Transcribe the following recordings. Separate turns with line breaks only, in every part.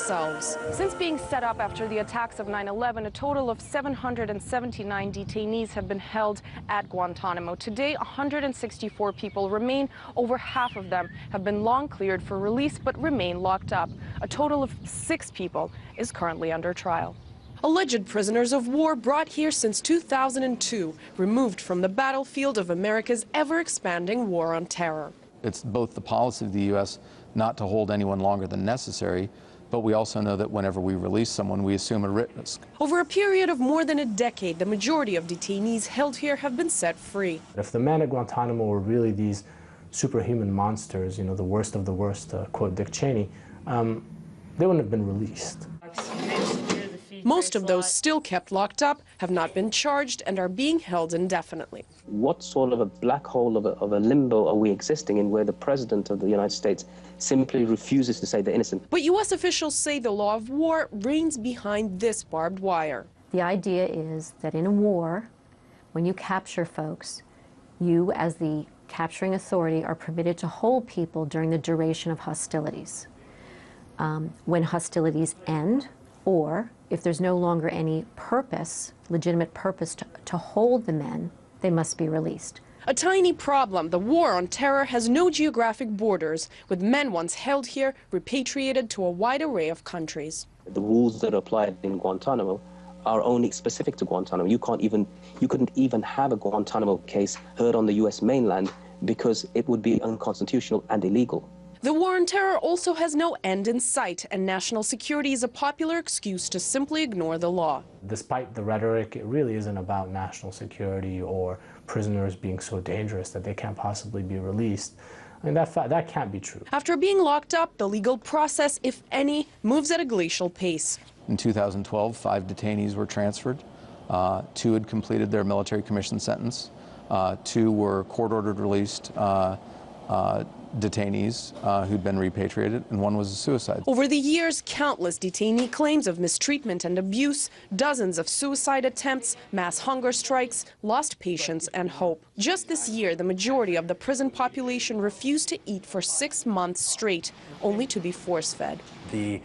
themselves. Since being set up after the attacks of 9/11, a total of 779 detainees have been held at Guantanamo. Today, 164 people remain. Over half of them have been long cleared for release but remain locked up. A total of 6 people is currently under trial. Alleged prisoners of war brought here since 2002, removed from the battlefield of America's ever-expanding war on terror.
It's both the policy of the U.S. not to hold anyone longer than necessary, but we also know that whenever we release someone, we assume a risk.
Over a period of more than a decade, the majority of detainees held here have been set free.
If the men at Guantanamo were really these superhuman monsters, you know, the worst of the worst, quote Dick Cheney, they wouldn't have been released.
Most of those still kept locked up have not been charged and are being held indefinitely.
What sort of a black hole of a limbo are we existing in where the President of the United States simply refuses to say they're innocent?
But U.S. officials say the law of war reigns behind this barbed wire.
The idea is that in a war, when you capture folks, you, as the capturing authority, are permitted to hold people during the duration of hostilities. When hostilities end, or if there's no longer any purpose, legitimate purpose to hold the men, they must be released.
A tiny problem. The war on terror has no geographic borders, with men once held here repatriated to a wide array of countries.
The rules that are applied in Guantanamo are only specific to Guantanamo. You couldn't even have a Guantanamo case heard on the U.S. mainland because it would be unconstitutional and illegal.
The war on terror also has no end in sight, and national security is a popular excuse to simply ignore the law.
Despite the rhetoric, it really isn't about national security or prisoners being so dangerous that they can't possibly be released. I mean, that can't be true.
After being locked up, the legal process, if any, moves at a glacial pace.
In 2012, 5 detainees were transferred. 2 had completed their military commission sentence. 2 were court-ordered released detainees who'd been repatriated, and 1 was a suicide.
Over the years, countless detainee claims of mistreatment and abuse, dozens of suicide attempts, mass hunger strikes, lost patience and hope. Just this year, the majority of the prison population refused to eat for 6 months straight, only to be force-fed.
The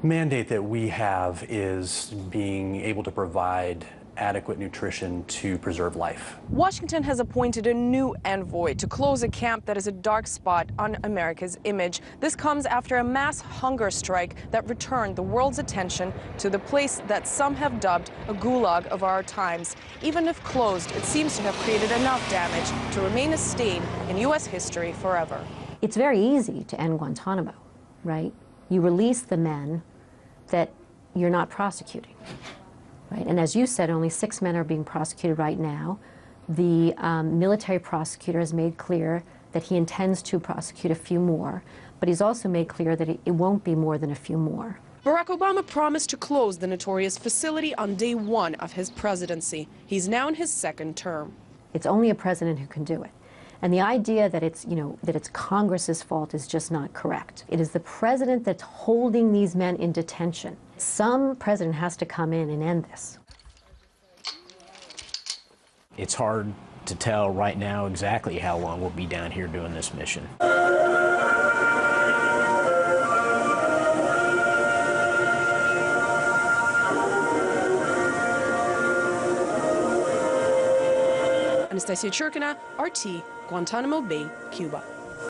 mandate that we have is being able to provide adequate nutrition to preserve life.
Washington has appointed a new envoy to close a camp that is a dark spot on America's image. This comes after a mass hunger strike that returned the world's attention to the place that some have dubbed a gulag of our times. Even if closed, it seems to have created enough damage to remain a stain in U.S. history forever.
It's very easy to end Guantanamo, right? You release the men that you're not prosecuting. Right. And as you said, only 6 men are being prosecuted right now. The military prosecutor has made clear that he intends to prosecute a few more, but he's also made clear that it won't be more than a few more.
Barack Obama promised to close the notorious facility on day 1 of his presidency. He's now in his 2nd term.
It's only a president who can do it. And the idea that it's, that it's Congress's fault is just not correct. It is the president that's holding these men in detention. Some president has to come in and end this.
It's hard to tell right now exactly how long we'll be down here doing this mission.
Anastasia Churkina, RT, Guantanamo Bay, Cuba.